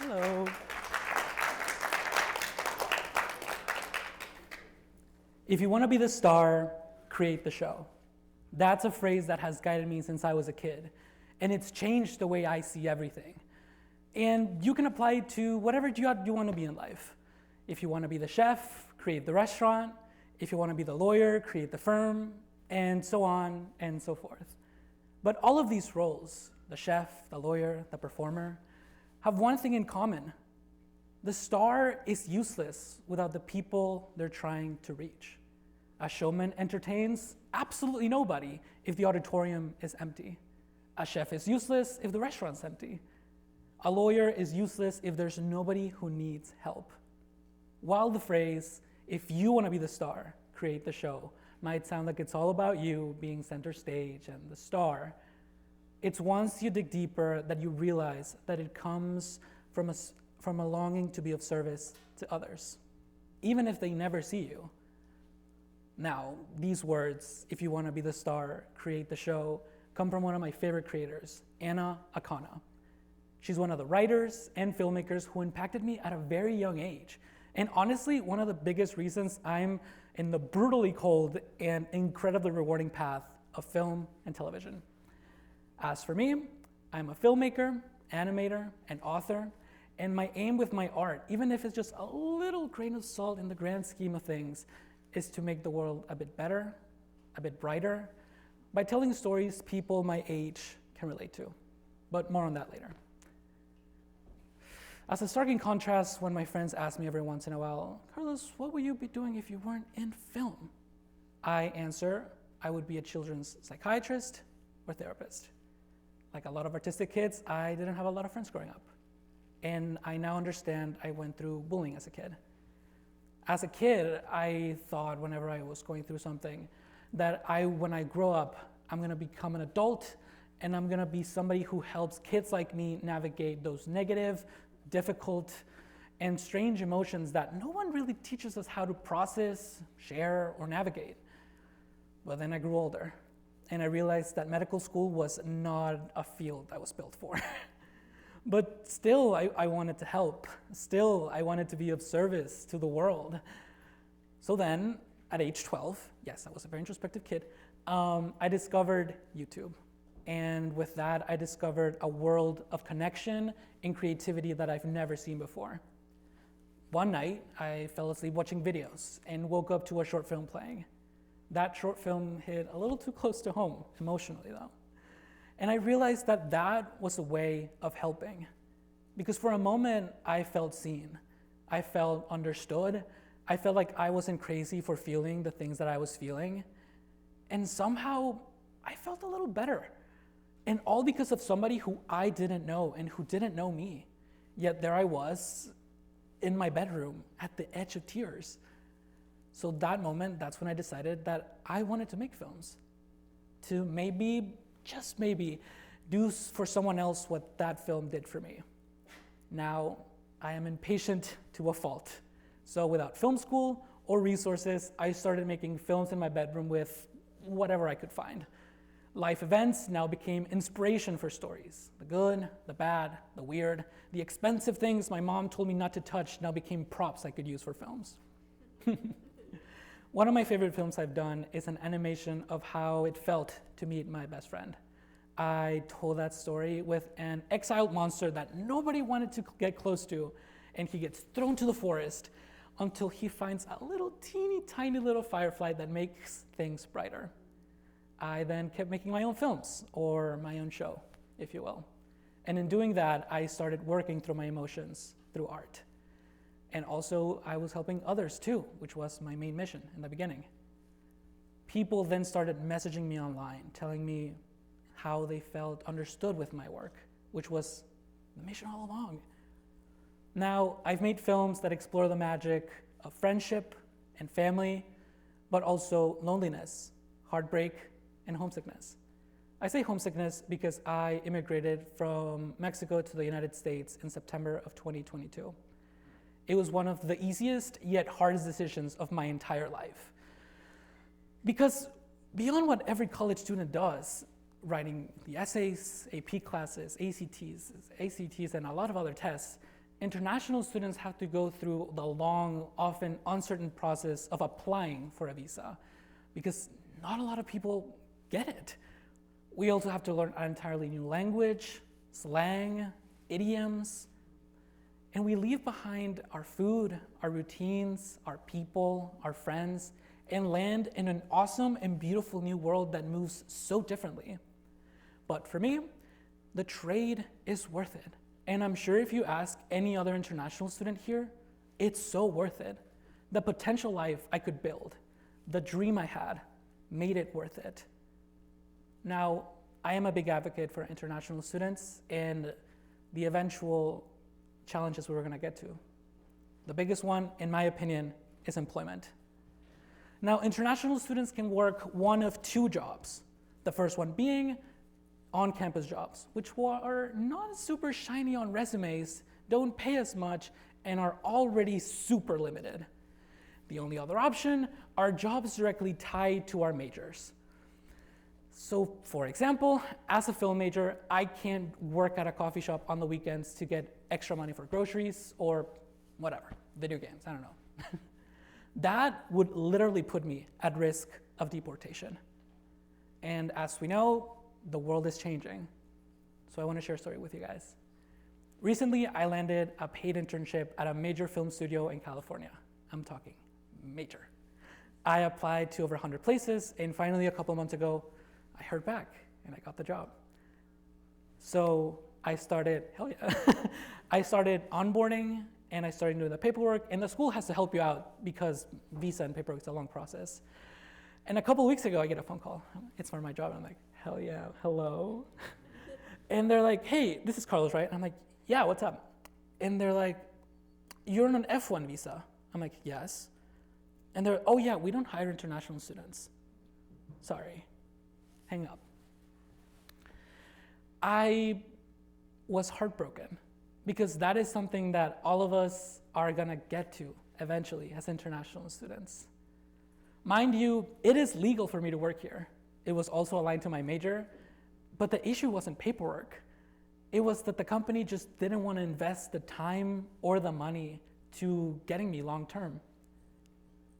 Hello. If you want to be the star, create the show. That's a phrase that has guided me since I was a kid, and it's changed the way I see everything. And you can apply it to whatever you want to be in life. If you want to be the chef, create the restaurant. If you want to be the lawyer, create the firm, and so on and so forth. But all of these roles, the chef, the lawyer, the performer, have one thing in common. The star is useless without the people they're trying to reach. A showman entertains absolutely nobody if the auditorium is empty. A chef is useless if the restaurant's empty. A lawyer is useless if there's nobody who needs help. While the phrase, if you want to be the star, create the show, might sound like it's all about you being center stage and the star, it's once you dig deeper that you realize that it comes from a longing to be of service to others, even if they never see you. Now, these words, if you want to be the star, create the show, come from one of my favorite creators, Anna Akana. She's one of the writers and filmmakers who impacted me at a very young age. And honestly, one of the biggest reasons I'm in the brutally cold and incredibly rewarding path of film and television. As for me, I'm a filmmaker, animator, and author, and my aim with my art, even if it's just a little grain of salt in the grand scheme of things, is to make the world a bit better, a bit brighter, by telling stories people my age can relate to. But more on that later. As a starking contrast, when my friends ask me every once in a while, Carlos, what would you be doing if you weren't in film? I answer, I would be a children's psychiatrist or therapist. Like a lot of artistic kids, I didn't have a lot of friends growing up. And I now understand I went through bullying as a kid. As a kid, I thought whenever I was going through something that when I grow up, I'm gonna become an adult and I'm gonna be somebody who helps kids like me navigate those negative, difficult, and strange emotions that no one really teaches us how to process, share, or navigate. But then I grew older and I realized that medical school was not a field I was built for. But still, I wanted to help. Still, I wanted to be of service to the world. So then, at age 12, yes, I was a very introspective kid, I discovered YouTube. And with that, I discovered a world of connection and creativity that I've never seen before. One night, I fell asleep watching videos and woke up to a short film playing. That short film hit a little too close to home, emotionally though. And I realized that that was a way of helping. Because for a moment, I felt seen. I felt understood. I felt like I wasn't crazy for feeling the things that I was feeling. And somehow, I felt a little better. And all because of somebody who I didn't know and who didn't know me. Yet there I was in my bedroom at the edge of tears. So that moment, that's when I decided that I wanted to make films. To maybe, just maybe, do for someone else what that film did for me. Now, I am impatient to a fault. So without film school or resources, I started making films in my bedroom with whatever I could find. Life events now became inspiration for stories. The good, the bad, the weird, the expensive things my mom told me not to touch now became props I could use for films. One of my favorite films I've done is an animation of how it felt to meet my best friend. I told that story with an exiled monster that nobody wanted to get close to, and he gets thrown to the forest until he finds a little teeny tiny little firefly that makes things brighter. I then kept making my own films, or my own show, if you will. And in doing that, I started working through my emotions through art. And also, I was helping others too, which was my main mission in the beginning. People then started messaging me online, telling me how they felt understood with my work, which was the mission all along. Now, I've made films that explore the magic of friendship and family, but also loneliness, heartbreak, and homesickness. I say homesickness because I immigrated from Mexico to the United States in September of 2022. It was one of the easiest yet hardest decisions of my entire life. Because beyond what every college student does, writing the essays, AP classes, ACTs, and a lot of other tests, international students have to go through the long, often uncertain process of applying for a visa because not a lot of people get it. We also have to learn an entirely new language, slang, idioms, and we leave behind our food, our routines, our people, our friends, and land in an awesome and beautiful new world that moves so differently. But for me, the trade is worth it. And I'm sure if you ask any other international student here, it's so worth it. The potential life I could build, the dream I had, made it worth it. Now, I am a big advocate for international students and the eventual challenges we were going to get to. The biggest one, in my opinion, is employment. Now, international students can work one of two jobs. The first one being on-campus jobs, which are not super shiny on resumes, don't pay as much, and are already super limited. The only other option are jobs directly tied to our majors. So, for example, as a film major, I can't work at a coffee shop on the weekends to get extra money for groceries or whatever, video games, I don't know. That would literally put me at risk of deportation. And as we know, the world is changing. So I want to share a story with you guys. Recently, I landed a paid internship at a major film studio in California. I'm talking major. I applied to over 100 places, and finally, a couple months ago, I heard back, and I got the job. So I started, I started onboarding, and I started doing the paperwork, and the school has to help you out because visa and paperwork is a long process. And a couple weeks ago, I get a phone call. It's for my job, and I'm like, hell yeah, hello. And they're like, hey, this is Carlos, right? And I'm like, yeah, what's up? And they're like, you're on an F1 visa. I'm like, yes. And they're, oh yeah, we don't hire international students. Sorry, hang up. I was heartbroken because that is something that all of us are gonna get to eventually as international students. Mind you, it is legal for me to work here. It was also aligned to my major, but the issue wasn't paperwork. It was that the company just didn't want to invest the time or the money to getting me long term.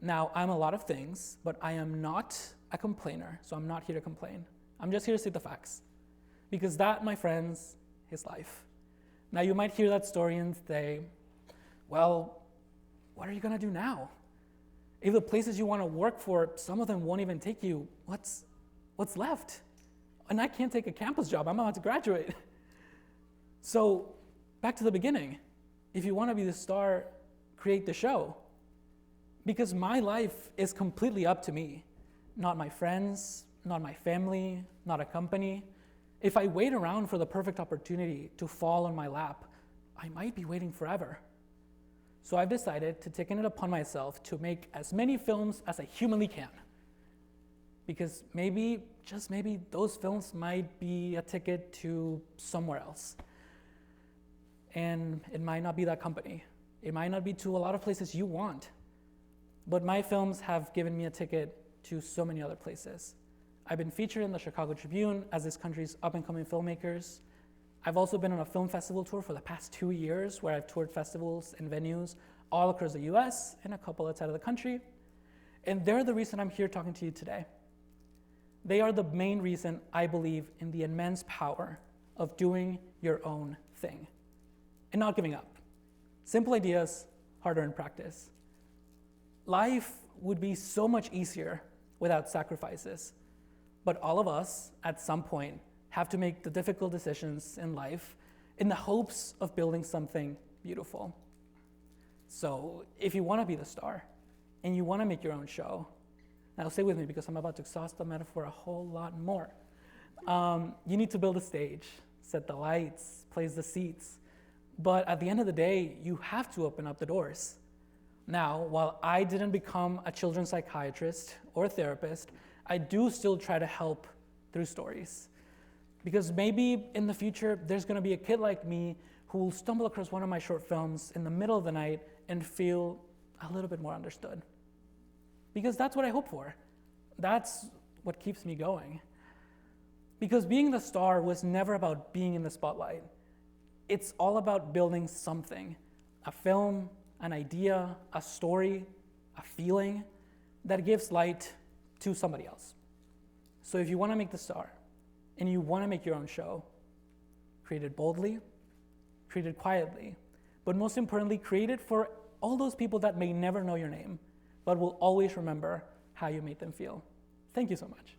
Now, I'm a lot of things, but I am not a complainer, so I'm not here to complain. I'm just here to state the facts. Because that, my friends, is life. Now, you might hear that story and say, well, what are you gonna do now? If the places you wanna work for, some of them won't even take you, what's left? And I can't take a campus job, I'm about to graduate. So, back to the beginning. If you wanna be the star, create the show. Because my life is completely up to me, not my friends, not my family, not a company. If I wait around for the perfect opportunity to fall on my lap, I might be waiting forever. So I've decided to take it upon myself to make as many films as I humanly can. Because maybe, just maybe, those films might be a ticket to somewhere else. And it might not be that company. It might not be to a lot of places you want. But my films have given me a ticket to so many other places. I've been featured in the Chicago Tribune as this country's up-and-coming filmmakers. I've also been on a film festival tour for the past 2 years where I've toured festivals and venues all across the US and a couple outside of the country. And they're the reason I'm here talking to you today. They are the main reason I believe in the immense power of doing your own thing and not giving up. Simple ideas, hard-earned practice. Life would be so much easier without sacrifices. But all of us, at some point, have to make the difficult decisions in life in the hopes of building something beautiful. So if you want to be the star and you want to make your own show, now stay with me because I'm about to exhaust the metaphor a whole lot more. You need to build a stage, set the lights, place the seats. But at the end of the day, you have to open up the doors. Now, while I didn't become a children's psychiatrist or therapist, I do still try to help through stories. Because maybe in the future, there's gonna be a kid like me who will stumble across one of my short films in the middle of the night and feel a little bit more understood. Because that's what I hope for. That's what keeps me going. Because being the star was never about being in the spotlight. It's all about building something, a film, an idea, a story, a feeling that gives light to somebody else. So if you want to make the star and you want to make your own show, create it boldly, create it quietly, but most importantly, create it for all those people that may never know your name, but will always remember how you made them feel. Thank you so much.